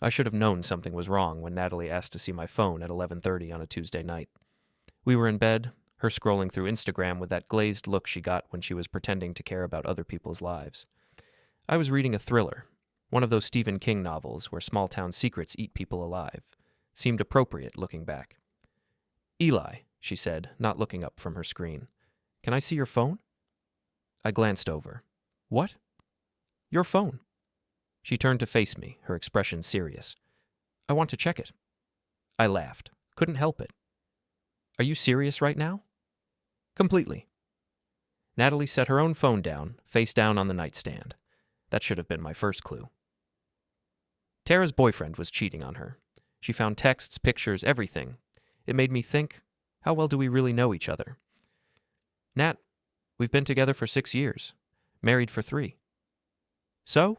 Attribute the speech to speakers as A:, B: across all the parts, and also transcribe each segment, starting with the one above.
A: I should have known something was wrong when Natalie asked to see my phone at 11:30 on a Tuesday night. We were in bed, her scrolling through Instagram with that glazed look she got when she was pretending to care about other people's lives. I was reading a thriller, one of those Stephen King novels where small-town secrets eat people alive. Seemed appropriate looking back. "Eli," she said, not looking up from her screen. "Can I see your phone?" I glanced over. "What?" "Your phone." She turned to face me, her expression serious. "I want to check it." I laughed. Couldn't help it. "Are you serious right now?" "Completely." Natalie set her own phone down, face down on the nightstand. That should have been my first clue. Tara's boyfriend was cheating on her. She found texts, pictures, everything. It made me think, how well do we really know each other? "Nat, we've been together for 6 years. Married for 3. "So?"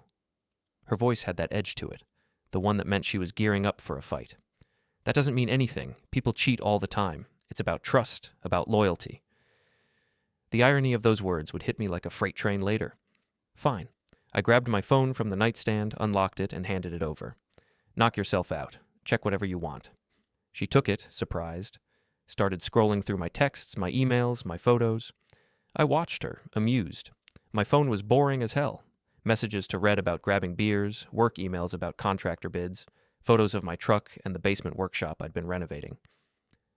A: Her voice had that edge to it, the one that meant she was gearing up for a fight. "That doesn't mean anything. People cheat all the time. It's about trust, about loyalty." The irony of those words would hit me like a freight train later. Fine. I grabbed my phone from the nightstand, unlocked it, and handed it over. "Knock yourself out. Check whatever you want." She took it, surprised, started scrolling through my texts, my emails, my photos. I watched her, amused. My phone was boring as hell. Messages to Red about grabbing beers, work emails about contractor bids, photos of my truck and the basement workshop I'd been renovating.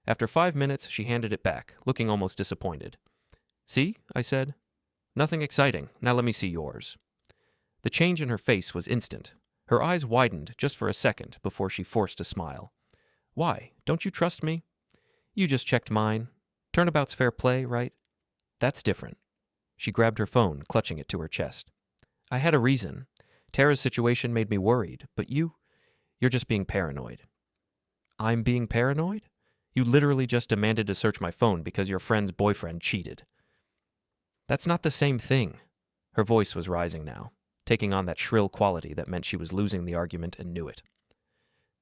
A: After 5 minutes, she handed it back, looking almost disappointed. "See?" I said. "Nothing exciting. Now let me see yours." The change in her face was instant. Her eyes widened just for a second before she forced a smile. "Why? Don't you trust me?" "You just checked mine. Turnabout's fair play, right?" "That's different." She grabbed her phone, clutching it to her chest. "I had a reason. Tara's situation made me worried, but you're just being paranoid." "I'm being paranoid? You literally just demanded to search my phone because your friend's boyfriend cheated." "That's not the same thing." Her voice was rising now, taking on that shrill quality that meant she was losing the argument and knew it.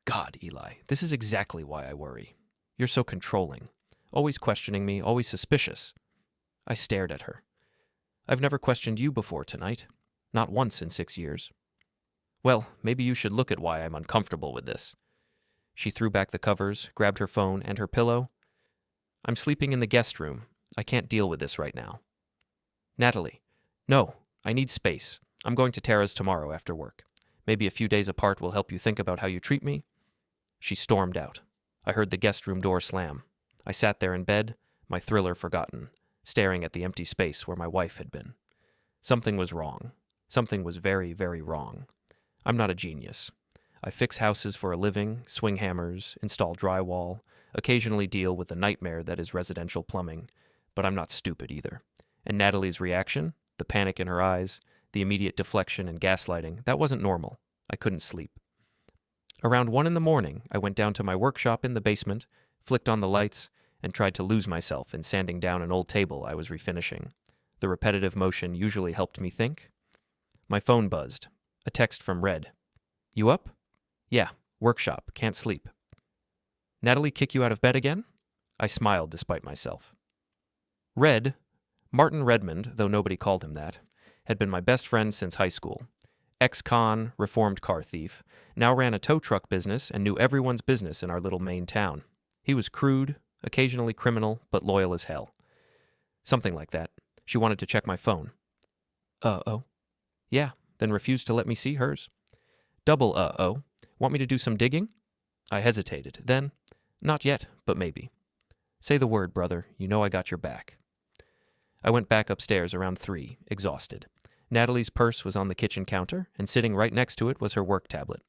A: "God, Eli, this is exactly why I worry. You're so controlling. Always questioning me, always suspicious." I stared at her. "I've never questioned you before tonight. Not once in 6 years." "Well, maybe you should look at why I'm uncomfortable with this." She threw back the covers, grabbed her phone and her pillow. "I'm sleeping in the guest room. I can't deal with this right now." "Natalie." "No, I need space. I'm going to Tara's tomorrow after work. Maybe a few days apart will help you think about how you treat me." She stormed out. I heard the guest room door slam. I sat there in bed, my thriller forgotten, staring at the empty space where my wife had been. Something was wrong. Something was very, very wrong. I'm not a genius. I fix houses for a living, swing hammers, install drywall, occasionally deal with the nightmare that is residential plumbing, but I'm not stupid either. And Natalie's reaction, the panic in her eyes, the immediate deflection and gaslighting, that wasn't normal. I couldn't sleep. Around 1 a.m, I went down to my workshop in the basement, flicked on the lights, and tried to lose myself in sanding down an old table I was refinishing. The repetitive motion usually helped me think. My phone buzzed. A text from Red. "You up?" "Yeah, workshop, can't sleep." "Natalie kick you out of bed again?" I smiled despite myself. Red, Martin Redmond, though nobody called him that, had been my best friend since high school. Ex-con, reformed car thief, now ran a tow truck business and knew everyone's business in our little Maine town. He was crude, occasionally criminal, but loyal as hell. Something like that. She wanted to check my phone. "Uh-oh." "Yeah, then refused to let me see hers." Double uh-oh. "Want me to do some digging?" I hesitated. Then, "Not yet, but maybe." "Say the word, brother. You know I got your back." I went back upstairs around 3, exhausted. Natalie's purse was on the kitchen counter, and sitting right next to it was her work tablet,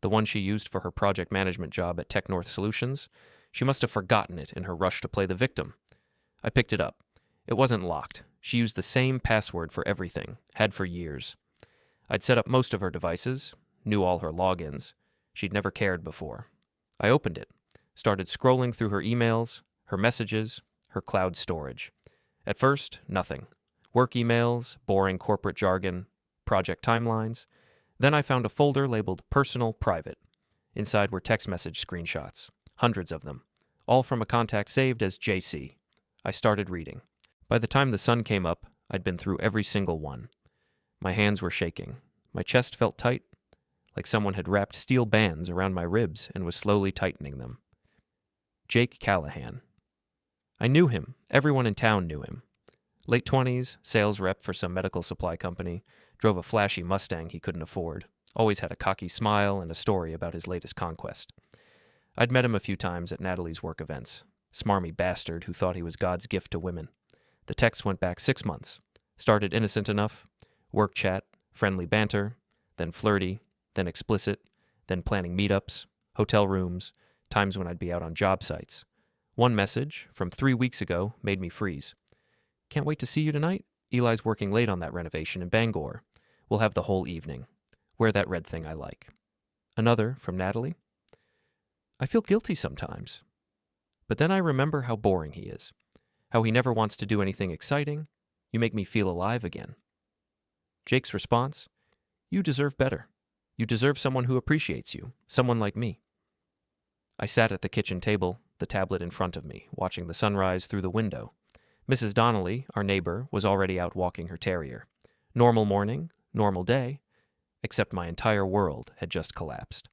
A: the one she used for her project management job at Tech North Solutions. She must have forgotten it in her rush to play the victim. I picked it up. It wasn't locked. She used the same password for everything, had for years. I'd set up most of her devices, knew all her logins. She'd never cared before. I opened it, started scrolling through her emails, her messages, her cloud storage. At first, nothing. Work emails, boring corporate jargon, project timelines. Then I found a folder labeled Personal Private. Inside were text message screenshots, hundreds of them, all from a contact saved as JC. I started reading. By the time the sun came up, I'd been through every single one. My hands were shaking. My chest felt tight, like someone had wrapped steel bands around my ribs and was slowly tightening them. Jake Callahan. I knew him. Everyone in town knew him. Late 20s, sales rep for some medical supply company, drove a flashy Mustang he couldn't afford, always had a cocky smile and a story about his latest conquest. I'd met him a few times at Natalie's work events. Smarmy bastard who thought he was God's gift to women. The text went back 6 months. Started innocent enough. Work chat, friendly banter, then flirty, then explicit, then planning meetups, hotel rooms, times when I'd be out on job sites. One message, from 3 weeks ago, made me freeze. Can't wait to see you tonight. Eli's working late on that renovation in Bangor. We'll have the whole evening. Wear that red thing I like. Another, from Natalie. I feel guilty sometimes. But then I remember how boring he is. How he never wants to do anything exciting. You make me feel alive again. Jake's response, you deserve better. You deserve someone who appreciates you, someone like me. I sat at the kitchen table, the tablet in front of me, watching the sunrise through the window. Mrs. Donnelly, our neighbor, was already out walking her terrier. Normal morning, normal day, except my entire world had just collapsed.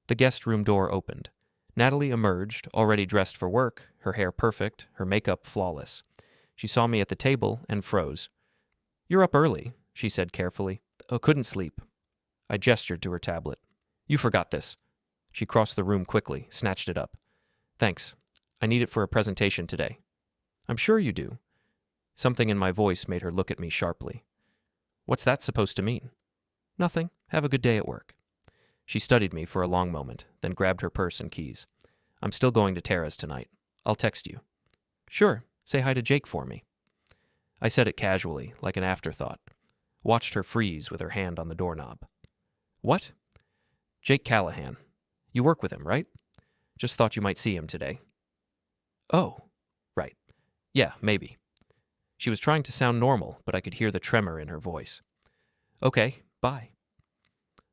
A: The guest room door opened. Natalie emerged, already dressed for work, her hair perfect, her makeup flawless. She saw me at the table and froze. You're up early, she said carefully. Oh, couldn't sleep. I gestured to her tablet. You forgot this. She crossed the room quickly, snatched it up. Thanks. I need it for a presentation today. I'm sure you do. Something in my voice made her look at me sharply. What's that supposed to mean? Nothing. Have a good day at work. She studied me for a long moment, then grabbed her purse and keys. I'm still going to Tara's tonight. I'll text you. Sure. Say hi to Jake for me. I said it casually, like an afterthought. Watched her freeze with her hand on the doorknob. What? Jake Callahan. You work with him, right? Just thought you might see him today. Oh, right. Yeah, maybe. She was trying to sound normal, but I could hear the tremor in her voice. Okay, bye.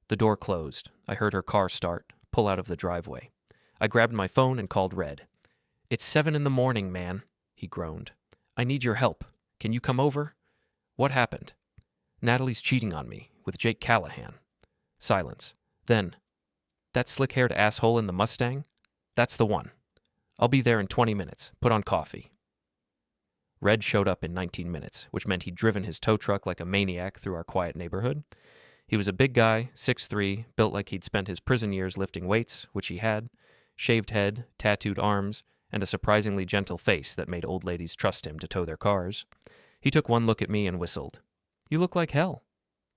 A: The door closed. I heard her car start, pull out of the driveway. I grabbed my phone and called Red. It's 7 a.m, man, he groaned. I need your help. Can you come over? What happened? Natalie's cheating on me, with Jake Callahan. Silence. Then, that slick-haired asshole in the Mustang? That's the one. I'll be there in 20 minutes. Put on coffee. Red showed up in 19 minutes, which meant he'd driven his tow truck like a maniac through our quiet neighborhood. He was a big guy, 6'3", built like he'd spent his prison years lifting weights, which he had, shaved head, tattooed arms, and a surprisingly gentle face that made old ladies trust him to tow their cars. He took one look at me and whistled. You look like hell.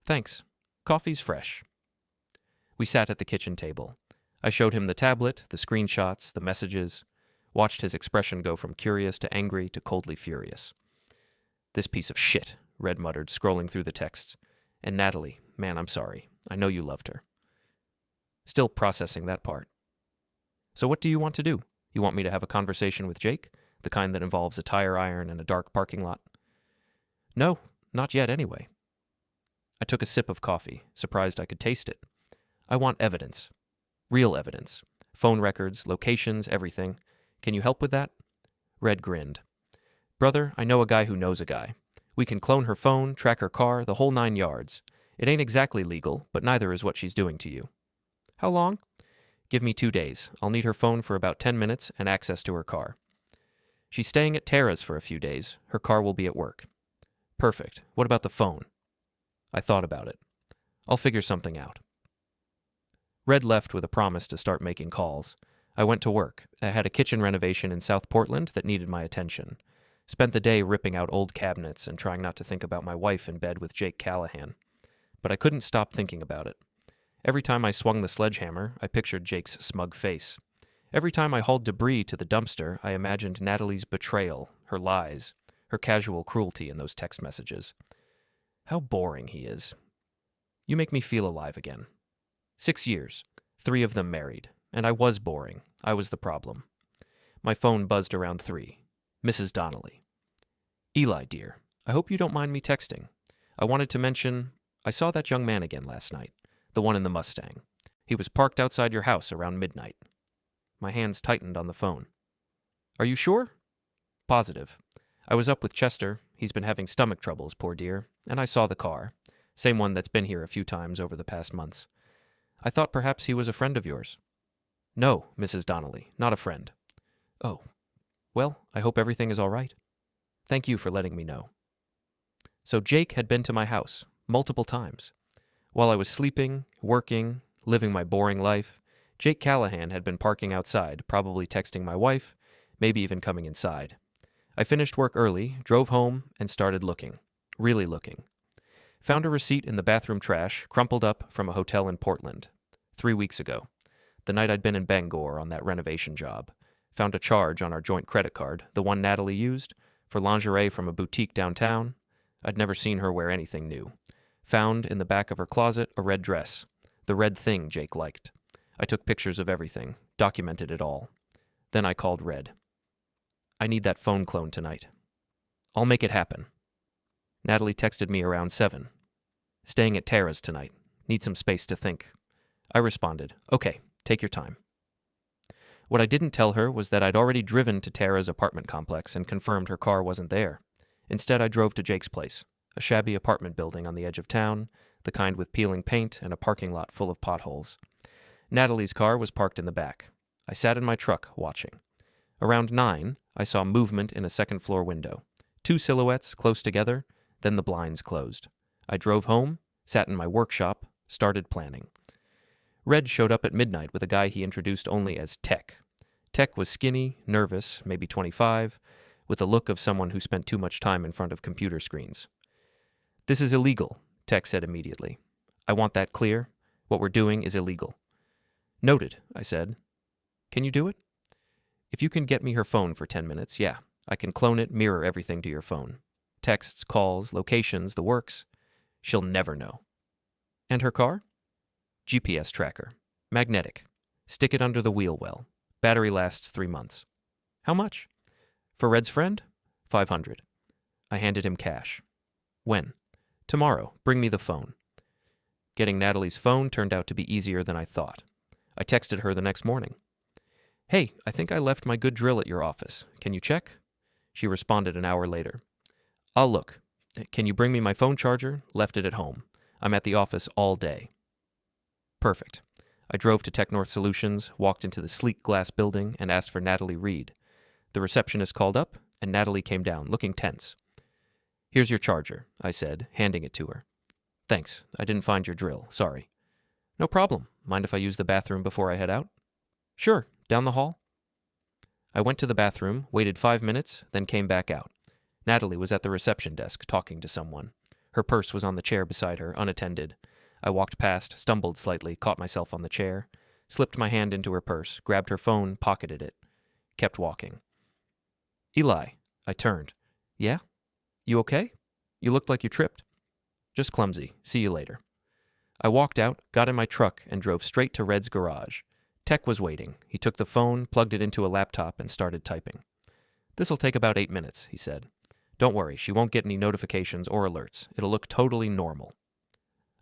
A: Thanks. Coffee's fresh. We sat at the kitchen table. I showed him the tablet, the screenshots, the messages, watched his expression go from curious to angry to coldly furious. This piece of shit, Red muttered, scrolling through the texts. And Natalie, man, I'm sorry. I know you loved her. Still processing that part. So what do you want to do? You want me to have a conversation with Jake? The kind that involves a tire iron and a dark parking lot? No, not yet anyway. I took a sip of coffee, surprised I could taste it. I want evidence. Real evidence. Phone records, locations, everything. Can you help with that? Red grinned. Brother, I know a guy who knows a guy. We can clone her phone, track her car, the whole 9 yards. It ain't exactly legal, but neither is what she's doing to you. How long? Give me 2 days. I'll need her phone for about 10 minutes and access to her car. She's staying at Tara's for a few days. Her car will be at work. Perfect. What about the phone? I thought about it. I'll figure something out. Red left with a promise to start making calls. I went to work. I had a kitchen renovation in South Portland that needed my attention. Spent the day ripping out old cabinets and trying not to think about my wife in bed with Jake Callahan. But I couldn't stop thinking about it. Every time I swung the sledgehammer, I pictured Jake's smug face. Every time I hauled debris to the dumpster, I imagined Natalie's betrayal, her lies, her casual cruelty in those text messages. How boring he is. You make me feel alive again. 6 years, 3 of them married, and I was boring. I was the problem. My phone buzzed around 3. Mrs. Donnelly. Eli, dear, I hope you don't mind me texting. I wanted to mention, I saw that young man again last night, the one in the Mustang. He was parked outside your house around midnight. My hands tightened on the phone. Are you sure? Positive. I was up with Chester. He's been having stomach troubles, poor dear, and I saw the car. Same one that's been here a few times over the past months. I thought perhaps he was a friend of yours. No, Mrs. Donnelly, not a friend. Oh, well, I hope everything is all right. Thank you for letting me know. So Jake had been to my house multiple times. While I was sleeping, working, living my boring life, Jake Callahan had been parking outside, probably texting my wife, maybe even coming inside. I finished work early, drove home, and started looking. Really looking. Found a receipt in the bathroom trash, crumpled up from a hotel in Portland. 3 weeks ago. The night I'd been in Bangor on that renovation job. Found a charge on our joint credit card, the one Natalie used, for lingerie from a boutique downtown. I'd never seen her wear anything new. Found in the back of her closet a red dress. The red thing Jake liked. I took pictures of everything, documented it all. Then I called Red. I need that phone clone tonight. I'll make it happen. Natalie texted me around 7. Staying at Tara's tonight. Need some space to think. I responded, okay, take your time. What I didn't tell her was that I'd already driven to Tara's apartment complex and confirmed her car wasn't there. Instead, I drove to Jake's place, a shabby apartment building on the edge of town, the kind with peeling paint and a parking lot full of potholes. Natalie's car was parked in the back. I sat in my truck, watching. Around 9, I saw movement in a second-floor window. 2 silhouettes close together, then the blinds closed. I drove home, sat in my workshop, started planning. Red showed up at midnight with a guy he introduced only as Tech. Tech was skinny, nervous, maybe 25, with the look of someone who spent too much time in front of computer screens. This is illegal, Tech said immediately. I want that clear. What we're doing is illegal. Noted, I said. Can you do it? If you can get me her phone for 10 minutes, yeah. I can clone it, mirror everything to your phone. Texts, calls, locations, the works. She'll never know. And her car? GPS tracker. Magnetic. Stick it under the wheel well. Battery lasts 3 months. How much? For Red's friend? $500. I handed him cash. When? Tomorrow. Bring me the phone. Getting Natalie's phone turned out to be easier than I thought. I texted her the next morning. Hey, I think I left my good drill at your office. Can you check? She responded an hour later. I'll look. Can you bring me my phone charger? Left it at home. I'm at the office all day. Perfect. I drove to Tech North Solutions, walked into the sleek glass building, and asked for Natalie Reed. The receptionist called up, and Natalie came down, looking tense. Here's your charger, I said, handing it to her. Thanks. I didn't find your drill. Sorry. No problem. Mind if I use the bathroom before I head out? Sure. Down the hall? I went to the bathroom, waited 5 minutes, then came back out. Natalie was at the reception desk, talking to someone. Her purse was on the chair beside her, unattended. I walked past, stumbled slightly, caught myself on the chair, slipped my hand into her purse, grabbed her phone, pocketed it. Kept walking. Eli. I turned. Yeah? You okay? You looked like you tripped. Just clumsy. See you later. I walked out, got in my truck, and drove straight to Red's garage. Tech was waiting. He took the phone, plugged it into a laptop, and started typing. This'll take about 8 minutes, he said. Don't worry, she won't get any notifications or alerts. It'll look totally normal.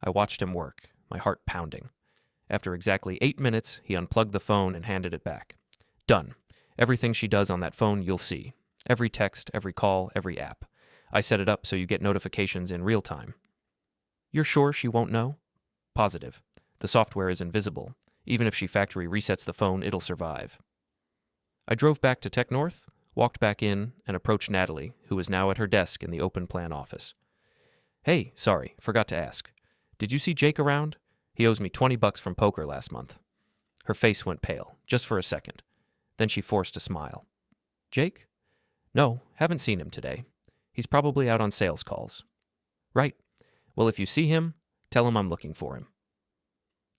A: I watched him work, my heart pounding. After exactly 8 minutes, he unplugged the phone and handed it back. Done. Everything she does on that phone, you'll see. Every text, every call, every app. I set it up so you get notifications in real time. You're sure she won't know? Positive. The software is invisible. Even if she factory resets the phone, it'll survive. I drove back to Tech North, walked back in, and approached Natalie, who was now at her desk in the open plan office. Hey, sorry, forgot to ask. Did you see Jake around? He owes me $20 from poker last month. Her face went pale, just for a second. Then she forced a smile. Jake? No, haven't seen him today. He's probably out on sales calls. Right. Well, if you see him, tell him I'm looking for him.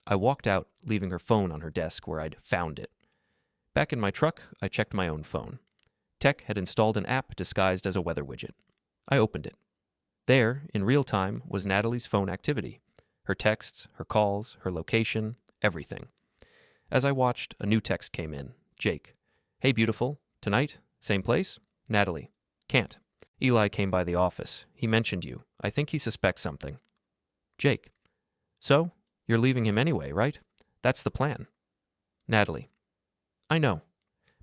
A: I walked out, leaving her phone on her desk where I'd found it. Back in my truck, I checked my own phone. Tech had installed an app disguised as a weather widget. I opened it. There, in real time, was Natalie's phone activity. Her texts, her calls, her location, everything. As I watched, a new text came in. Jake. Hey, beautiful. Tonight? Same place? Natalie. Can't. Eli came by the office. He mentioned you. I think he suspects something. Jake. So? You're leaving him anyway, right? That's the plan. Natalie. I know.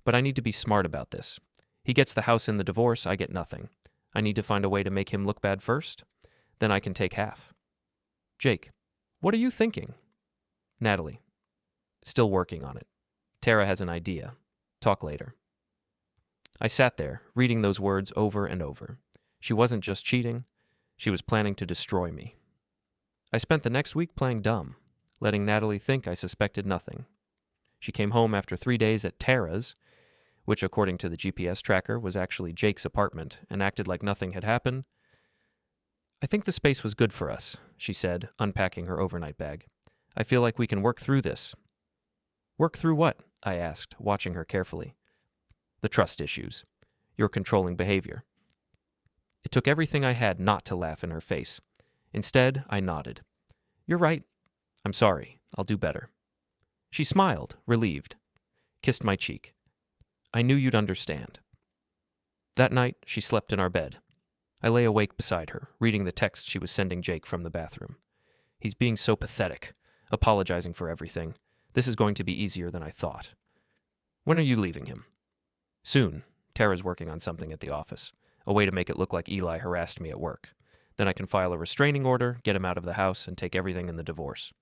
A: But I need to be smart about this. He gets the house in the divorce, I get nothing. I need to find a way to make him look bad first. Then I can take half. Jake. What are you thinking? Natalie. Still working on it. Tara has an idea. Talk later. I sat there, reading those words over and over. She wasn't just cheating. She was planning to destroy me. I spent the next week playing dumb, letting Natalie think I suspected nothing. She came home after 3 days at Tara's, which according to the GPS tracker was actually Jake's apartment, and acted like nothing had happened. I think the space was good for us, she said, unpacking her overnight bag. I feel like we can work through this. Work through what? I asked, watching her carefully. The trust issues. Your controlling behavior. It took everything I had not to laugh in her face. Instead, I nodded. You're right. I'm sorry. I'll do better. She smiled, relieved, kissed my cheek. I knew you'd understand. That night, she slept in our bed. I lay awake beside her, reading the text she was sending Jake from the bathroom. He's being so pathetic, apologizing for everything. This is going to be easier than I thought. When are you leaving him? Soon. Tara's working on something at the office, a way to make it look like Eli harassed me at work. Then I can file a restraining order, get him out of the house, and take everything in the divorce.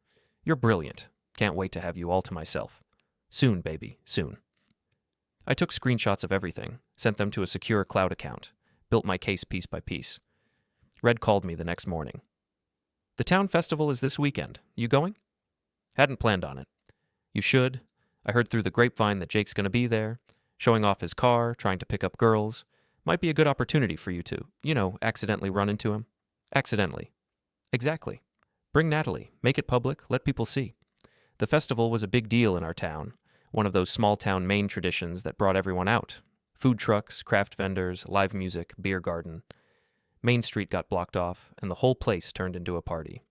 A: You're brilliant. Can't wait to have you all to myself. Soon, baby, soon. I took screenshots of everything, sent them to a secure cloud account, built my case piece by piece. Red called me the next morning. The town festival is this weekend. You going? Hadn't planned on it. You should. I heard through the grapevine that Jake's going to be there, showing off his car, trying to pick up girls. Might be a good opportunity for you to, accidentally run into him. Accidentally. Exactly. Bring Natalie. Make it public. Let people see. The festival was a big deal in our town, one of those small-town Maine traditions that brought everyone out. Food trucks, craft vendors, live music, beer garden. Main Street got blocked off, and the whole place turned into a party.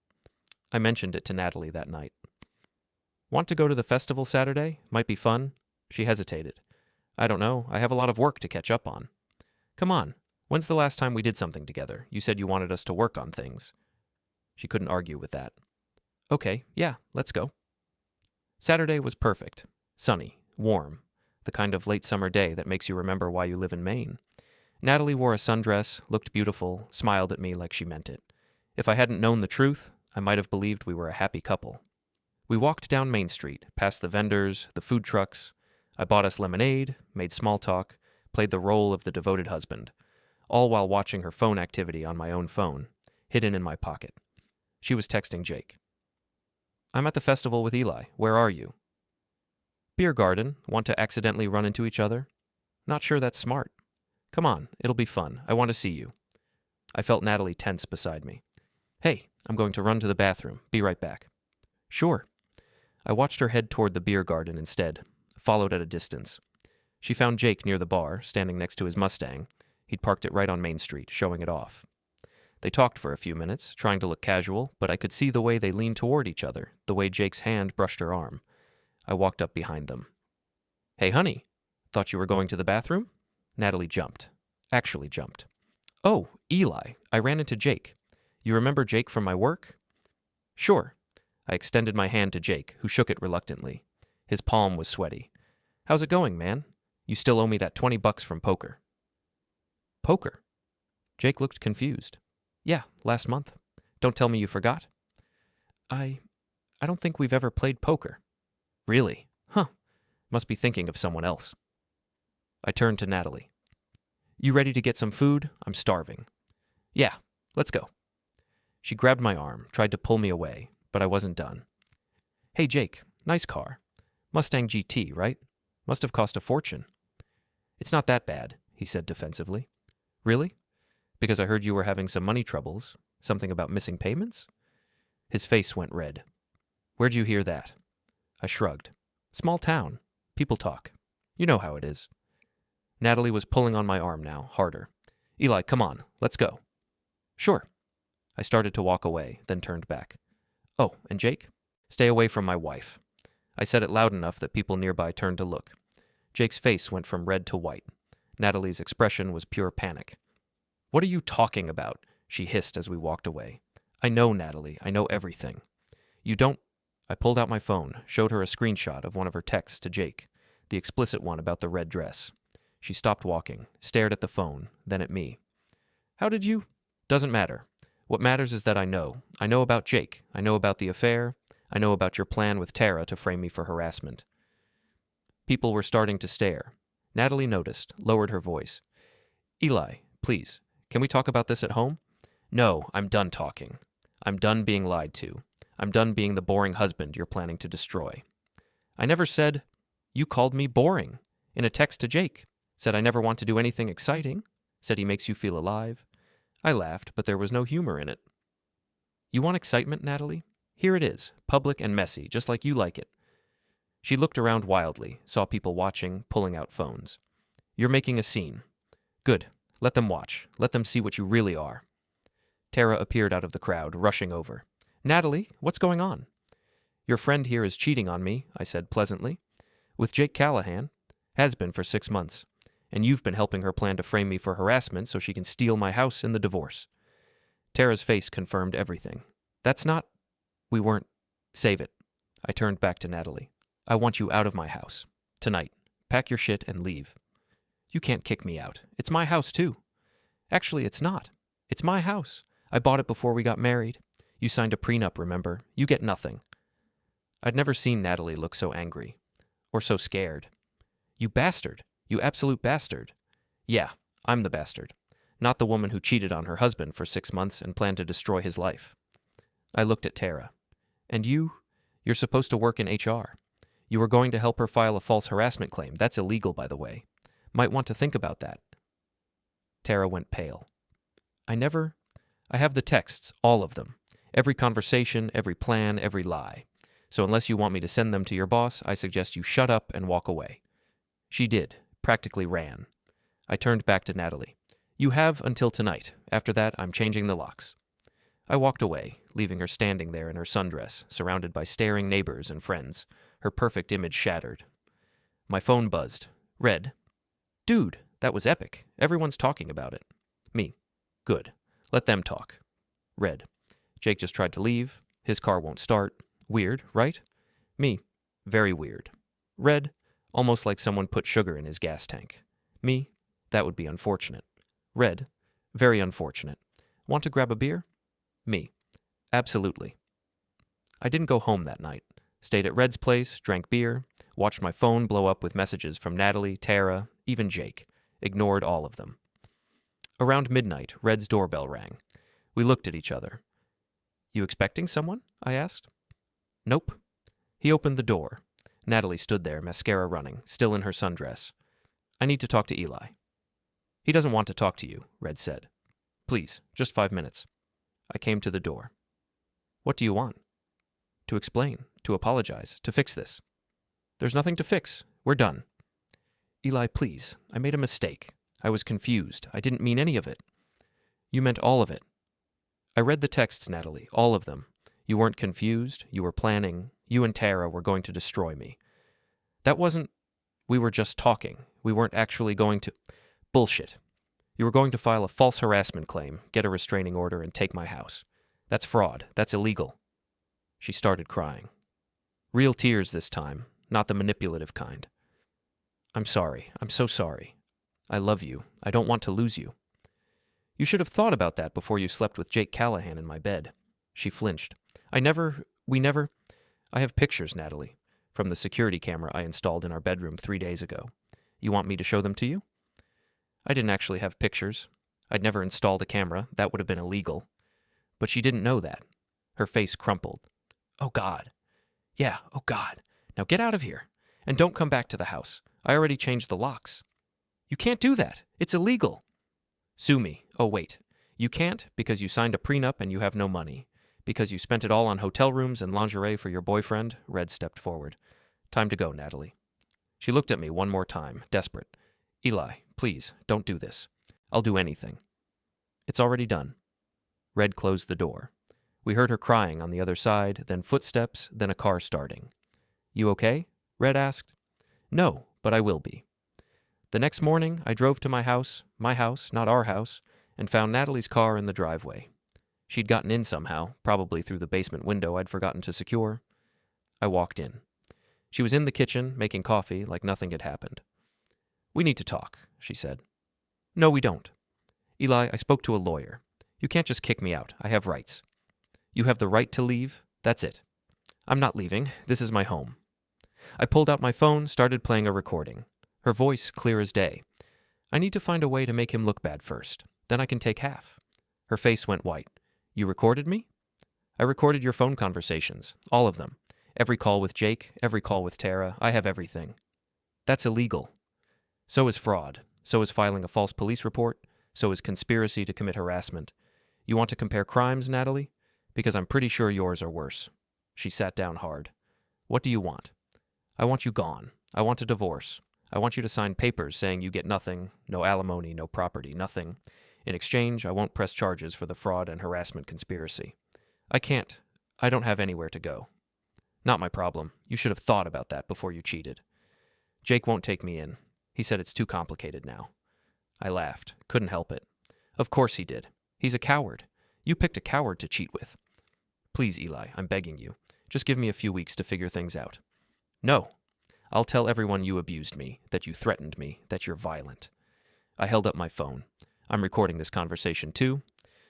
A: I mentioned it to Natalie that night. Want to go to the festival Saturday? Might be fun. She hesitated. I don't know. I have a lot of work to catch up on. Come on. When's the last time we did something together? You said you wanted us to work on things. She couldn't argue with that. Okay, yeah, let's go. Saturday was perfect. Sunny, warm, the kind of late summer day that makes you remember why you live in Maine. Natalie wore a sundress, looked beautiful, smiled at me like she meant it. If I hadn't known the truth, I might have believed we were a happy couple. We walked down Main Street, past the vendors, the food trucks. I bought us lemonade, made small talk, played the role of the devoted husband, all while watching her phone activity on my own phone, hidden in my pocket. She was texting Jake. I'm at the festival with Eli. Where are you? Beer garden. Want to accidentally run into each other? Not sure that's smart. Come on, it'll be fun. I want to see you. I felt Natalie tense beside me. Hey, I'm going to run to the bathroom. Be right back. Sure. I watched her head toward the beer garden instead, followed at a distance. She found Jake near the bar, standing next to his Mustang. He'd parked it right on Main Street, showing it off. They talked for a few minutes, trying to look casual, but I could see the way they leaned toward each other, the way Jake's hand brushed her arm. I walked up behind them. Hey, honey, thought you were going to the bathroom? Natalie jumped. Actually jumped. Oh, Eli, I ran into Jake. You remember Jake from my work? Sure. I extended my hand to Jake, who shook it reluctantly. His palm was sweaty. How's it going, man? You still owe me that $20 from poker. Poker? Jake looked confused. Yeah, last month. Don't tell me you forgot. I don't think we've ever played poker. Really? Huh. Must be thinking of someone else. I turned to Natalie. You ready to get some food? I'm starving. Yeah, let's go. She grabbed my arm, tried to pull me away, but I wasn't done. Hey, Jake, nice car. Mustang GT, right? Must have cost a fortune. It's not that bad, he said defensively. Really? Because I heard you were having some money troubles. Something about missing payments? His face went red. Where'd you hear that? I shrugged. Small town. People talk. You know how it is. Natalie was pulling on my arm now, harder. Eli, come on, let's go. Sure. I started to walk away, then turned back. Oh, and Jake? Stay away from my wife. I said it loud enough that people nearby turned to look. Jake's face went from red to white. Natalie's expression was pure panic. What are you talking about? She hissed as we walked away. I know, Natalie. I know everything. You don't... I pulled out my phone, showed her a screenshot of one of her texts to Jake, the explicit one about the red dress. She stopped walking, stared at the phone, then at me. How did you... Doesn't matter. What matters is that I know. I know about Jake. I know about the affair. I know about your plan with Tara to frame me for harassment. People were starting to stare. Natalie noticed, lowered her voice. Eli, please, can we talk about this at home? No, I'm done talking. I'm done being lied to. I'm done being the boring husband you're planning to destroy. I never said, you called me boring. In a text to Jake. Said I never want to do anything exciting. Said he makes you feel alive. I laughed, but there was no humor in it. You want excitement, Natalie? Here it is, public and messy, just like you like it. She looked around wildly, saw people watching, pulling out phones. You're making a scene. Good. Let them watch. Let them see what you really are. Tara appeared out of the crowd, rushing over. Natalie, what's going on? Your friend here is cheating on me, I said pleasantly. With Jake Callahan. Has been for 6 months. And you've been helping her plan to frame me for harassment so she can steal my house in the divorce. Tara's face confirmed everything. That's not... We weren't... Save it. I turned back to Natalie. I want you out of my house. Tonight. Pack your shit and leave. You can't kick me out. It's my house, too. Actually, it's not. It's my house. I bought it before we got married. You signed a prenup, remember? You get nothing. I'd never seen Natalie look so angry. Or so scared. You bastard. You absolute bastard. Yeah, I'm the bastard. Not the woman who cheated on her husband for 6 months and planned to destroy his life. I looked at Tara. And you're supposed to work in HR. You were going to help her file a false harassment claim. That's illegal, by the way. Might want to think about that. Tara went pale. I have the texts, all of them. Every conversation, every plan, every lie. So unless you want me to send them to your boss, I suggest you shut up and walk away. She did, practically ran. I turned back to Natalie. You have until tonight. After that, I'm changing the locks. I walked away, leaving her standing there in her sundress, surrounded by staring neighbors and friends, her perfect image shattered. My phone buzzed. Red. Dude, that was epic. Everyone's talking about it. Me. Good. Let them talk. Red. Jake just tried to leave. His car won't start. Weird, right? Me. Very weird. Red. Almost like someone put sugar in his gas tank. Me. That would be unfortunate. Red. Very unfortunate. Want to grab a beer? Me. Absolutely. I didn't go home that night. Stayed at Red's place, drank beer, watched my phone blow up with messages from Natalie, Tara, even Jake. Ignored all of them. Around midnight, Red's doorbell rang. We looked at each other. You expecting someone? I asked. Nope. He opened the door. Natalie stood there, mascara running, still in her sundress. I need to talk to Eli. He doesn't want to talk to you, Red said. Please, just 5 minutes. I came to the door. What do you want? To explain, to apologize, to fix this. There's nothing to fix. We're done. Eli, please. I made a mistake. I was confused. I didn't mean any of it. You meant all of it. I read the texts, Natalie, all of them. You weren't confused. You were planning. You and Tara were going to destroy me. That wasn't... We were just talking. We weren't actually going to... Bullshit. You were going to file a false harassment claim, get a restraining order, and take my house. That's fraud. That's illegal. She started crying. Real tears this time, not the manipulative kind. I'm sorry. I'm so sorry. I love you. I don't want to lose you. You should have thought about that before you slept with Jake Callahan in my bed. She flinched. I have pictures, Natalie, from the security camera I installed in our bedroom 3 days ago. You want me to show them to you? I didn't actually have pictures. I'd never installed a camera. That would have been illegal. But she didn't know that. Her face crumpled. Oh, God. Yeah, oh, God. Now get out of here. And don't come back to the house. I already changed the locks. You can't do that. It's illegal. Sue me. Oh, wait. You can't because you signed a prenup and you have no money. Because you spent it all on hotel rooms and lingerie for your boyfriend. Red stepped forward. Time to go, Natalie. She looked at me one more time, desperate. Eli, please, don't do this. I'll do anything. It's already done. Red closed the door. We heard her crying on the other side, then footsteps, then a car starting. You okay? Red asked. No, but I will be. The next morning, I drove to my house, not our house, and found Natalie's car in the driveway. She'd gotten in somehow, probably through the basement window I'd forgotten to secure. I walked in. She was in the kitchen, making coffee like nothing had happened. We need to talk, she said. No, we don't. Eli, I spoke to a lawyer. You can't just kick me out. I have rights. You have the right to leave. That's it. I'm not leaving. This is my home. I pulled out my phone, started playing a recording. Her voice clear as day. I need to find a way to make him look bad first. Then I can take half. Her face went white. You recorded me? I recorded your phone conversations. All of them. Every call with Jake, every call with Tara. I have everything. That's illegal. So is fraud. So is filing a false police report. So is conspiracy to commit harassment. You want to compare crimes, Natalie? Because I'm pretty sure yours are worse. She sat down hard. What do you want? I want you gone. I want a divorce. I want you to sign papers saying you get nothing, no alimony, no property, nothing. In exchange, I won't press charges for the fraud and harassment conspiracy. I can't. I don't have anywhere to go. Not my problem. You should have thought about that before you cheated. Jake won't take me in. He said it's too complicated now. I laughed. Couldn't help it. Of course he did. He's a coward. You picked a coward to cheat with. Please, Eli, I'm begging you. Just give me a few weeks to figure things out. No. I'll tell everyone you abused me, that you threatened me, that you're violent. I held up my phone. I'm recording this conversation too.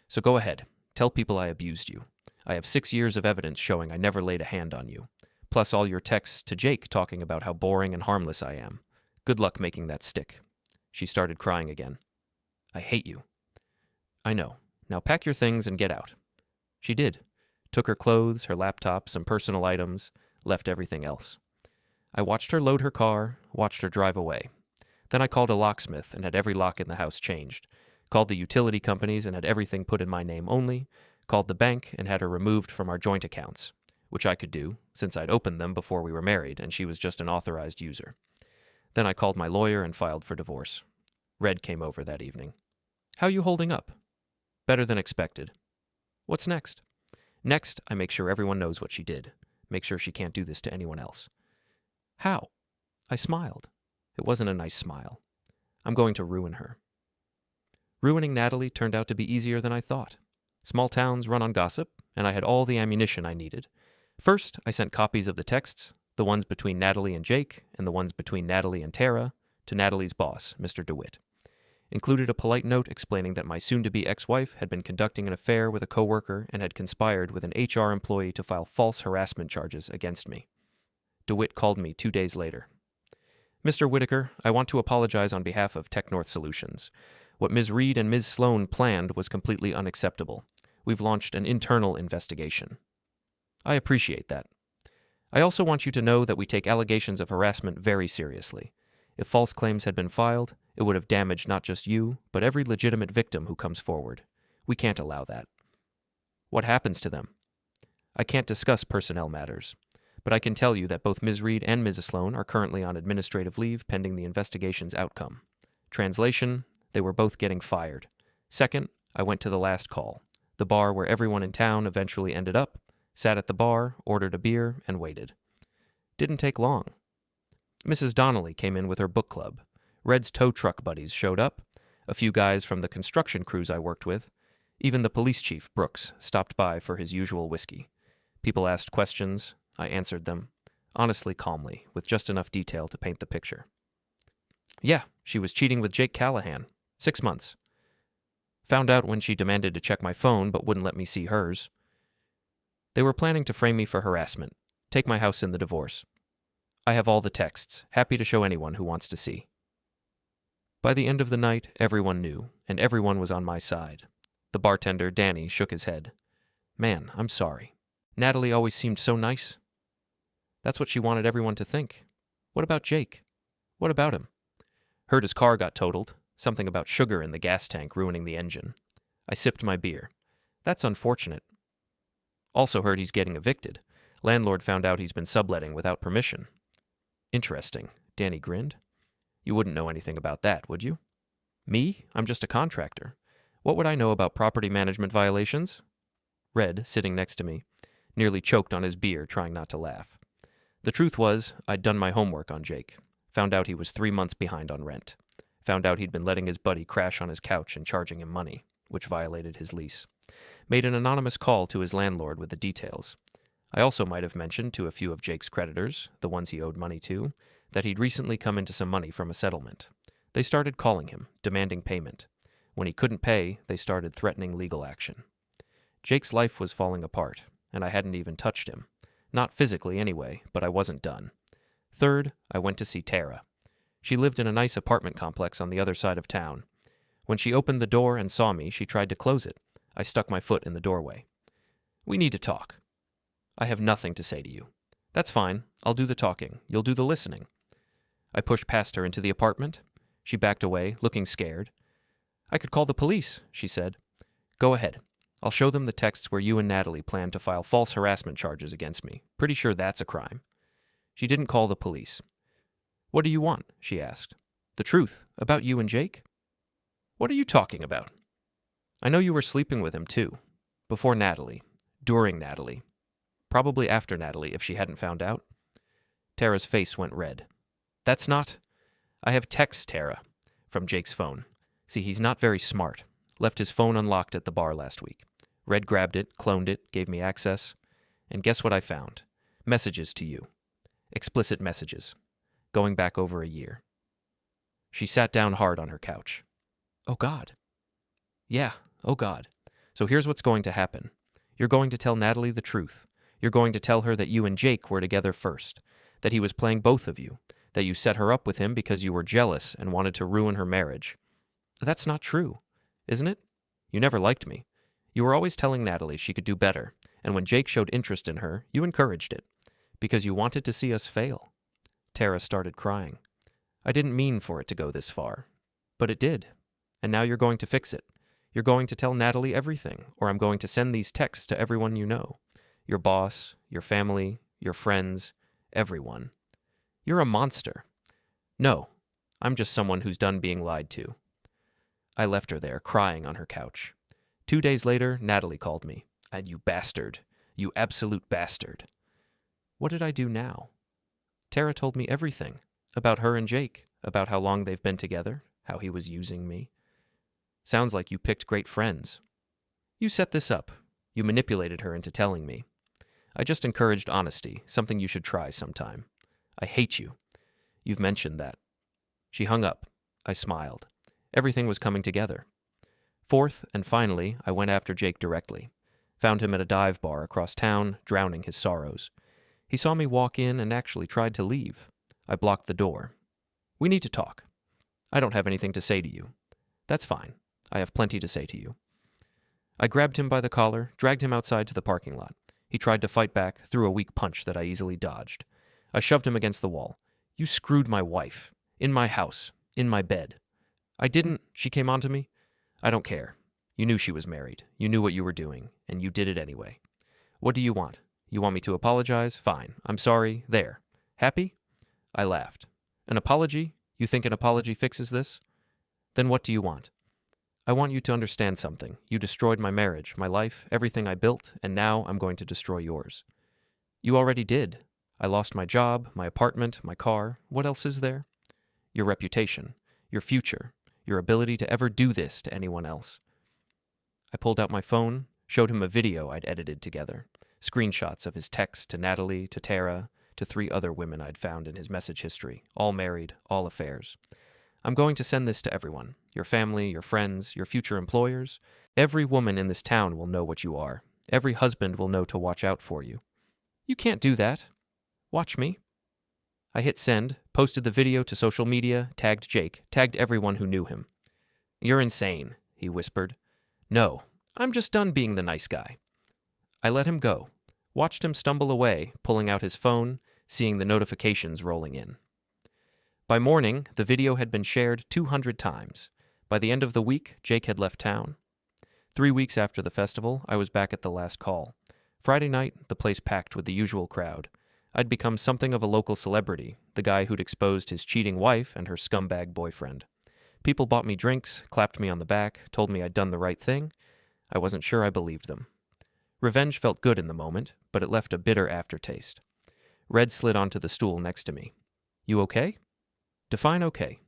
A: So go ahead. Tell people I abused you. I have 6 years of evidence showing I never laid a hand on you. Plus all your texts to Jake talking about how boring and harmless I am. Good luck making that stick. She started crying again. I hate you. I know. Now pack your things and get out. She did. Took her clothes, her laptop, some personal items, left everything else. I watched her load her car, watched her drive away. Then I called a locksmith and had every lock in the house changed. Called the utility companies and had everything put in my name only. Called the bank and had her removed from our joint accounts, which I could do, since I'd opened them before we were married and she was just an authorized user. Then I called my lawyer and filed for divorce. Red came over that evening. How you holding up? Better than expected. What's next? Next, I make sure everyone knows what she did. Make sure she can't do this to anyone else. How? I smiled. It wasn't a nice smile. I'm going to ruin her. Ruining Natalie turned out to be easier than I thought. Small towns run on gossip, and I had all the ammunition I needed. First, I sent copies of the texts, the ones between Natalie and Jake, and the ones between Natalie and Tara, to Natalie's boss, Mr. DeWitt. Included a polite note explaining that my soon-to-be ex-wife had been conducting an affair with a coworker and had conspired with an HR employee to file false harassment charges against me. DeWitt called me 2 days later. Mr. Whitaker, I want to apologize on behalf of Tech North Solutions. What Ms. Reed and Ms. Sloan planned was completely unacceptable. We've launched an internal investigation. I appreciate that. I also want you to know that we take allegations of harassment very seriously. If false claims had been filed, it would have damaged not just you, but every legitimate victim who comes forward. We can't allow that. What happens to them? I can't discuss personnel matters, but I can tell you that both Ms. Reed and Ms. Sloan are currently on administrative leave pending the investigation's outcome. Translation, they were both getting fired. Second, I went to the last call, the bar where everyone in town eventually ended up, sat at the bar, ordered a beer, and waited. Didn't take long. Mrs. Donnelly came in with her book club. Red's tow truck buddies showed up. A few guys from the construction crews I worked with. Even the police chief, Brooks, stopped by for his usual whiskey. People asked questions. I answered them, honestly calmly, with just enough detail to paint the picture. Yeah, she was cheating with Jake Callahan. 6 months. Found out when she demanded to check my phone but wouldn't let me see hers. They were planning to frame me for harassment, take my house in the divorce. I have all the texts, happy to show anyone who wants to see. By the end of the night, everyone knew, and everyone was on my side. The bartender, Danny, shook his head. Man, I'm sorry. Natalie always seemed so nice. That's what she wanted everyone to think. What about Jake? What about him? Heard his car got totaled. Something about sugar in the gas tank ruining the engine. I sipped my beer. That's unfortunate. Also heard he's getting evicted. Landlord found out he's been subletting without permission. Interesting. Danny grinned. You wouldn't know anything about that, would you? Me? I'm just a contractor. What would I know about property management violations? Red, sitting next to me, nearly choked on his beer, trying not to laugh. The truth was, I'd done my homework on Jake. Found out he was 3 months behind on rent. Found out he'd been letting his buddy crash on his couch and charging him money, which violated his lease. Made an anonymous call to his landlord with the details. I also might have mentioned to a few of Jake's creditors, the ones he owed money to, that he'd recently come into some money from a settlement. They started calling him, demanding payment. When he couldn't pay, they started threatening legal action. Jake's life was falling apart, and I hadn't even touched him. Not physically, anyway, but I wasn't done. Third, I went to see Tara. She lived in a nice apartment complex on the other side of town. When she opened the door and saw me, she tried to close it. I stuck my foot in the doorway. "We need to talk." "I have nothing to say to you." "That's fine. I'll do the talking. You'll do the listening." I pushed past her into the apartment. She backed away, looking scared. "I could call the police," she said. "Go ahead. I'll show them the texts where you and Natalie planned to file false harassment charges against me. Pretty sure that's a crime." She didn't call the police. "What do you want?" she asked. "The truth about you and Jake?" "What are you talking about?" "I know you were sleeping with him, too. Before Natalie. During Natalie. Probably after Natalie, if she hadn't found out." Tara's face went red. "That's not—" "I have texts, Tara, from Jake's phone. See, he's not very smart. Left his phone unlocked at the bar last week. Red grabbed it, cloned it, gave me access. And guess what I found? Messages to you. Explicit messages. Going back over a year." She sat down hard on her couch. "Oh, God." "Yeah, oh, God. So here's what's going to happen. You're going to tell Natalie the truth. You're going to tell her that you and Jake were together first, that he was playing both of you, that you set her up with him because you were jealous and wanted to ruin her marriage. That's not true, isn't it? You never liked me. You were always telling Natalie she could do better, and when Jake showed interest in her, you encouraged it, because you wanted to see us fail." Tara started crying. "I didn't mean for it to go this far, but it did, and now you're going to fix it. You're going to tell Natalie everything, or I'm going to send these texts to everyone you know. Your boss, your family, your friends, everyone. You're a monster." "No, I'm just someone who's done being lied to." I left her there, crying on her couch. 2 days later, Natalie called me. "And you bastard. You absolute bastard." What did I do now? Tara told me everything. About her and Jake. About how long they've been together. How he was using me. "Sounds like you picked great friends." "You set this up. You manipulated her into telling me. I just encouraged honesty, something you should try sometime. I hate you. You've mentioned that." She hung up. I smiled. Everything was coming together. Fourth, and finally, I went after Jake directly. Found him at a dive bar across town, drowning his sorrows. He saw me walk in and actually tried to leave. I blocked the door. "We need to talk. I don't have anything to say to you." "That's fine. I have plenty to say to you." I grabbed him by the collar, dragged him outside to the parking lot. He tried to fight back, threw a weak punch that I easily dodged. I shoved him against the wall. "You screwed my wife. In my house. In my bed." "I didn't. She came onto me." "I don't care. You knew she was married. You knew what you were doing, and you did it anyway. What do you want? You want me to apologize? Fine. I'm sorry. There. Happy?" I laughed. "An apology? You think an apology fixes this? Then what do you want?" "I want you to understand something. You destroyed my marriage, my life, everything I built, and now I'm going to destroy yours." "You already did. I lost my job, my apartment, my car. What else is there?" "Your reputation, your future, your ability to ever do this to anyone else." I pulled out my phone, showed him a video I'd edited together, screenshots of his texts to Natalie, to Tara, to 3 other women I'd found in his message history, all married, all affairs. "I'm going to send this to everyone, your family, your friends, your future employers. Every woman in this town will know what you are. Every husband will know to watch out for you." "You can't do that." "Watch me." I hit send, posted the video to social media, tagged Jake, tagged everyone who knew him. "You're insane," he whispered. "No, I'm just done being the nice guy." I let him go, watched him stumble away, pulling out his phone, seeing the notifications rolling in. By morning, the video had been shared 200 times. By the end of the week, Jake had left town. 3 weeks after the festival, I was back at the last call. Friday night, the place packed with the usual crowd. I'd become something of a local celebrity, the guy who'd exposed his cheating wife and her scumbag boyfriend. People bought me drinks, clapped me on the back, told me I'd done the right thing. I wasn't sure I believed them. Revenge felt good in the moment, but it left a bitter aftertaste. Red slid onto the stool next to me. "You okay?" "Define okay."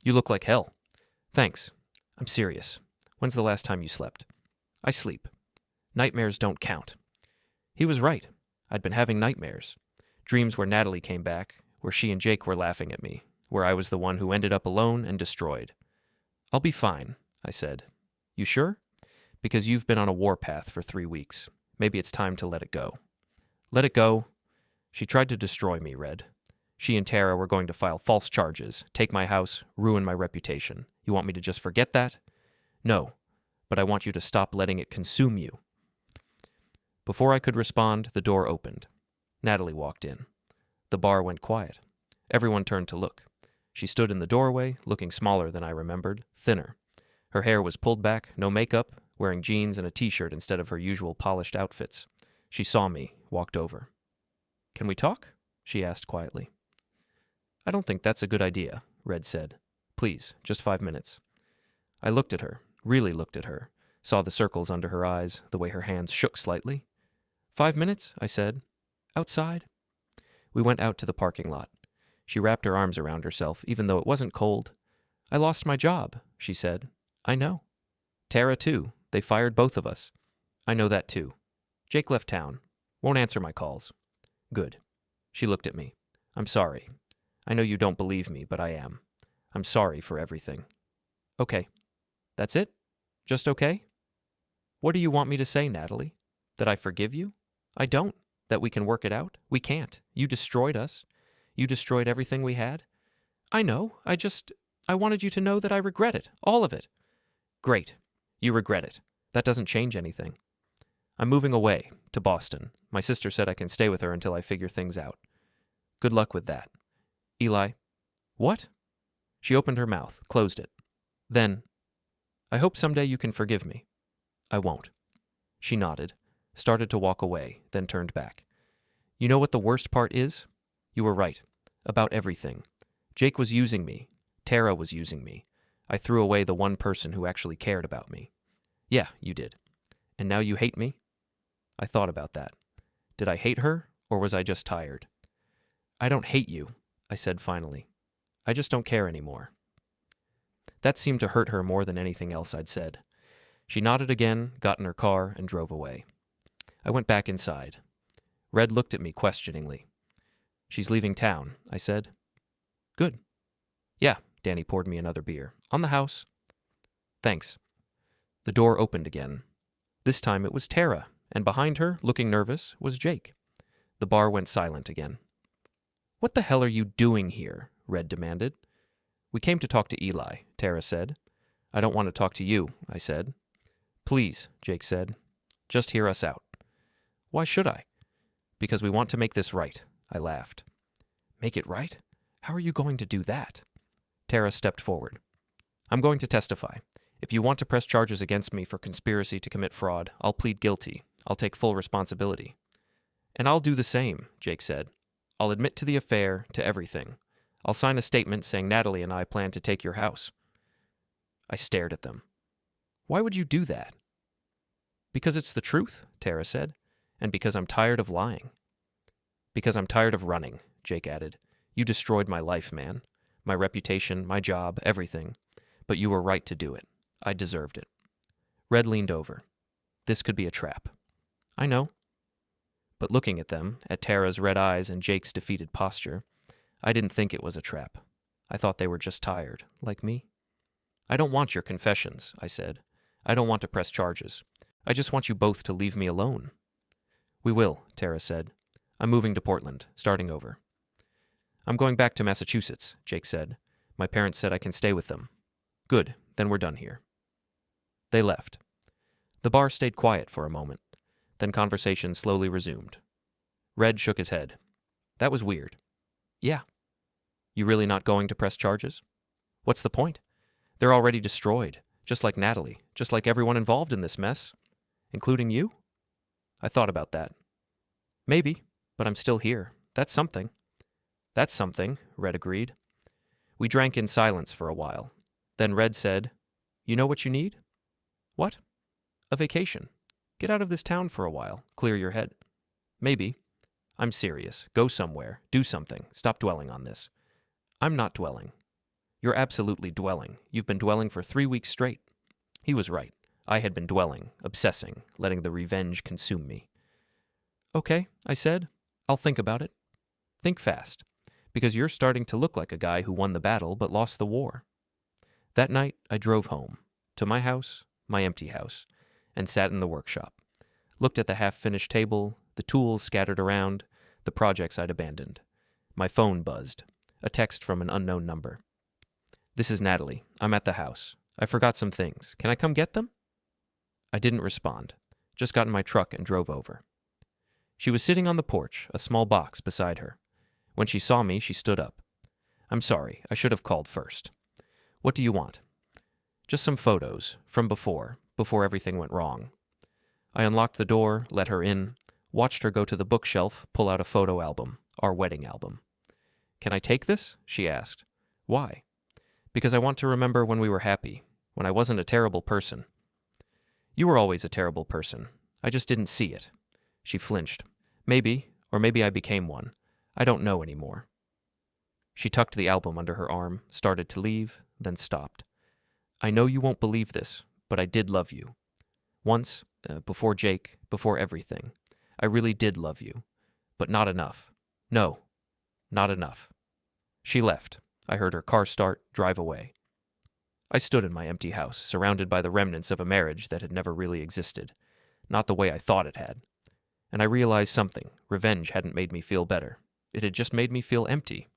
A: "You look like hell." "Thanks. I'm serious. When's the last time you slept?" "I sleep. Nightmares don't count." He was right. I'd been having nightmares. Dreams where Natalie came back, where she and Jake were laughing at me, where I was the one who ended up alone and destroyed. "I'll be fine," I said. "You sure?" "Because you've been on a warpath for 3 weeks. Maybe it's time to let it go." "Let it go? She tried to destroy me, Red. She and Tara were going to file false charges, take my house, ruin my reputation. You want me to just forget that? No, but I want you to stop letting it consume you. Before I could respond, the door opened. Natalie walked in. The bar went quiet. Everyone turned to look. She stood in the doorway, looking smaller than I remembered, thinner. Her hair was pulled back, no makeup, wearing jeans and a t-shirt instead of her usual polished outfits. She saw me, walked over. "Can we talk?" she asked quietly. "I don't think that's a good idea," Red said. "Please, just 5 minutes." I looked at her, really looked at her, saw the circles under her eyes, the way her hands shook slightly. 5 minutes, I said. "Outside?" We went out to the parking lot. She wrapped her arms around herself, even though it wasn't cold. "I lost my job," she said. "I know." "Tara, too. They fired both of us." "I know that, too. Jake left town. Won't answer my calls." "Good." She looked at me. "I'm sorry. I know you don't believe me, but I am. I'm sorry for everything." "Okay. That's it? Just okay?" "What do you want me to say, Natalie? That I forgive you? I don't. That we can work it out? We can't. You destroyed us. You destroyed everything we had." "I know. I wanted you to know that I regret it. All of it." "Great. You regret it. That doesn't change anything. I'm moving away, to Boston. My sister said I can stay with her until I figure things out. Good luck with that. Eli." "What?" She opened her mouth, closed it. Then, "I hope someday you can forgive me." "I won't." She nodded, started to walk away, then turned back. "You know what the worst part is? You were right. About everything. Jake was using me. Tara was using me. I threw away the one person who actually cared about me." "Yeah, you did. And now you hate me?" I thought about that. Did I hate her, or was I just tired? "I don't hate you," I said finally. "I just don't care anymore." That seemed to hurt her more than anything else I'd said. She nodded again, got in her car, and drove away. I went back inside. Red looked at me questioningly. "She's leaving town," I said. "Good." "Yeah," Danny poured me another beer. "On the house." "Thanks." The door opened again. This time it was Tara, and behind her, looking nervous, was Jake. The bar went silent again. "What the hell are you doing here?" Red demanded. "We came to talk to Eli," Tara said. "I don't want to talk to you," I said. "Please," Jake said. "Just hear us out." "Why should I?" "Because we want to make this right," I laughed. "Make it right? How are you going to do that?" Tara stepped forward. "I'm going to testify. If you want to press charges against me for conspiracy to commit fraud, I'll plead guilty. I'll take full responsibility." "And I'll do the same," Jake said. "I'll admit to the affair, to everything. I'll sign a statement saying Natalie and I plan to take your house." I stared at them. "Why would you do that?" "Because it's the truth," Tara said, "and because I'm tired of lying." "Because I'm tired of running," Jake added. "You destroyed my life, man. My reputation, my job, everything. But you were right to do it. I deserved it." Red leaned over. "This could be a trap." "I know." But looking at them, at Tara's red eyes and Jake's defeated posture, I didn't think it was a trap. I thought they were just tired, like me. "I don't want your confessions," I said. "I don't want to press charges. I just want you both to leave me alone." "We will," Tara said. "I'm moving to Portland, starting over." "I'm going back to Massachusetts," Jake said. "My parents said I can stay with them." "Good, then we're done here." They left. The bar stayed quiet for a moment. Then conversation slowly resumed. Red shook his head. "That was weird." "Yeah." "You really not going to press charges?" "What's the point? They're already destroyed, just like Natalie, just like everyone involved in this mess. Including you?" I thought about that. "Maybe, but I'm still here. That's something." "That's something," Red agreed. We drank in silence for a while. Then Red said, "You know what you need?" "What?" "A vacation. Get out of this town for a while. Clear your head." "Maybe." "I'm serious. Go somewhere. Do something. Stop dwelling on this." "I'm not dwelling." "You're absolutely dwelling. You've been dwelling for 3 weeks straight." He was right. I had been dwelling, obsessing, letting the revenge consume me. "Okay," I said. "I'll think about it." "Think fast, because you're starting to look like a guy who won the battle but lost the war." That night, I drove home, to my house, my empty house, and sat in the workshop. Looked at the half-finished table, the tools scattered around, the projects I'd abandoned. My phone buzzed. A text from an unknown number. "This is Natalie. I'm at the house. I forgot some things. Can I come get them?" I didn't respond. Just got in my truck and drove over. She was sitting on the porch, a small box beside her. When she saw me, she stood up. "I'm sorry. I should have called first. What do you want?" "Just some photos, from before everything went wrong." I unlocked the door, let her in, watched her go to the bookshelf, pull out a photo album, our wedding album. "Can I take this?" she asked. "Why?" "Because I want to remember when we were happy, when I wasn't a terrible person." "You were always a terrible person. I just didn't see it." She flinched. "Maybe, or maybe I became one. I don't know anymore." She tucked the album under her arm, started to leave, then stopped. "I know you won't believe this, but I did love you. Once, before Jake, before everything. I really did love you. But not enough. No, not enough." She left. I heard her car start, drive away. I stood in my empty house, surrounded by the remnants of a marriage that had never really existed. Not the way I thought it had. And I realized something. Revenge hadn't made me feel better. It had just made me feel empty.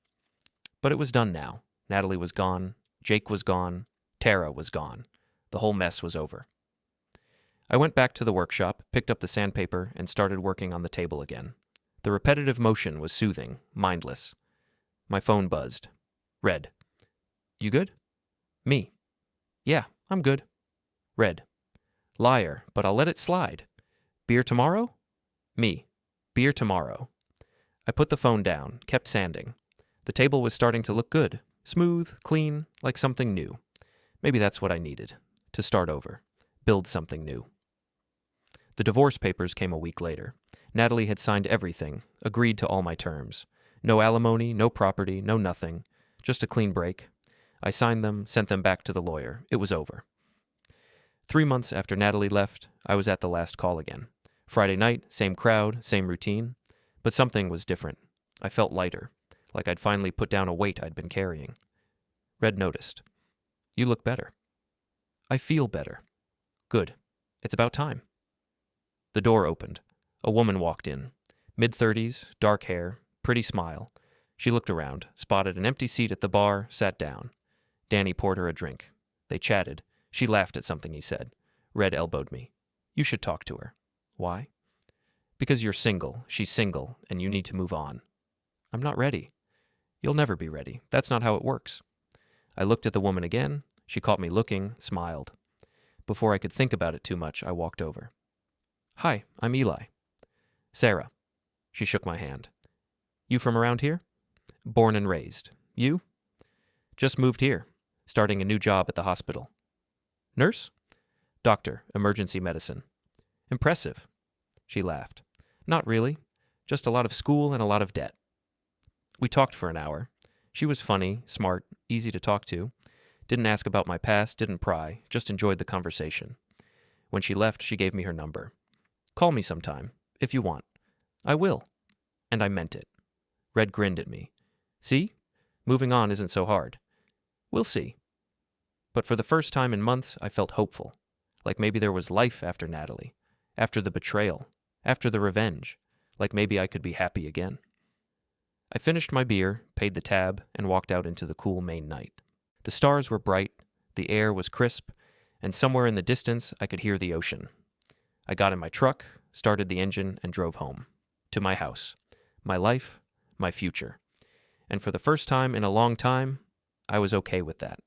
A: But it was done now. Natalie was gone. Jake was gone. Tara was gone. The whole mess was over. I went back to the workshop, picked up the sandpaper, and started working on the table again. The repetitive motion was soothing, mindless. My phone buzzed. Red. "You good?" "Me." "Yeah, I'm good." Red. "Liar, but I'll let it slide. Beer tomorrow?" "Me. Beer tomorrow." I put the phone down, kept sanding. The table was starting to look good. Smooth, clean, like something new. Maybe that's what I needed. To start over. Build something new. The divorce papers came a week later. Natalie had signed everything, agreed to all my terms. No alimony, no property, no nothing. Just a clean break. I signed them, sent them back to the lawyer. It was over. 3 months after Natalie left, I was at the last call again. Friday night, same crowd, same routine. But something was different. I felt lighter, like I'd finally put down a weight I'd been carrying. Red noticed. "You look better." "I feel better." "Good. It's about time." The door opened. A woman walked in. Mid-30s, dark hair, pretty smile. She looked around, spotted an empty seat at the bar, sat down. Danny poured her a drink. They chatted. She laughed at something he said. Red elbowed me. "You should talk to her." "Why?" "Because you're single, she's single, and you need to move on." "I'm not ready." "You'll never be ready. That's not how it works." I looked at the woman again. She caught me looking, smiled. Before I could think about it too much, I walked over. "Hi, I'm Eli." "Sarah." She shook my hand. "You from around here?" "Born and raised. You?" "Just moved here. Starting a new job at the hospital." "Nurse?" "Doctor, emergency medicine." "Impressive." She laughed. "Not really. Just a lot of school and a lot of debt." We talked for an hour. She was funny, smart, easy to talk to. Didn't ask about my past, didn't pry, just enjoyed the conversation. When she left, she gave me her number. "Call me sometime, if you want." "I will." And I meant it. Red grinned at me. "See? Moving on isn't so hard." "We'll see." But for the first time in months, I felt hopeful. Like maybe there was life after Natalie. After the betrayal. After the revenge. Like maybe I could be happy again. I finished my beer, paid the tab, and walked out into the cool Maine night. The stars were bright, the air was crisp, and somewhere in the distance I could hear the ocean. I got in my truck, started the engine, and drove home. To my house. My life, my future. And for the first time in a long time, I was okay with that.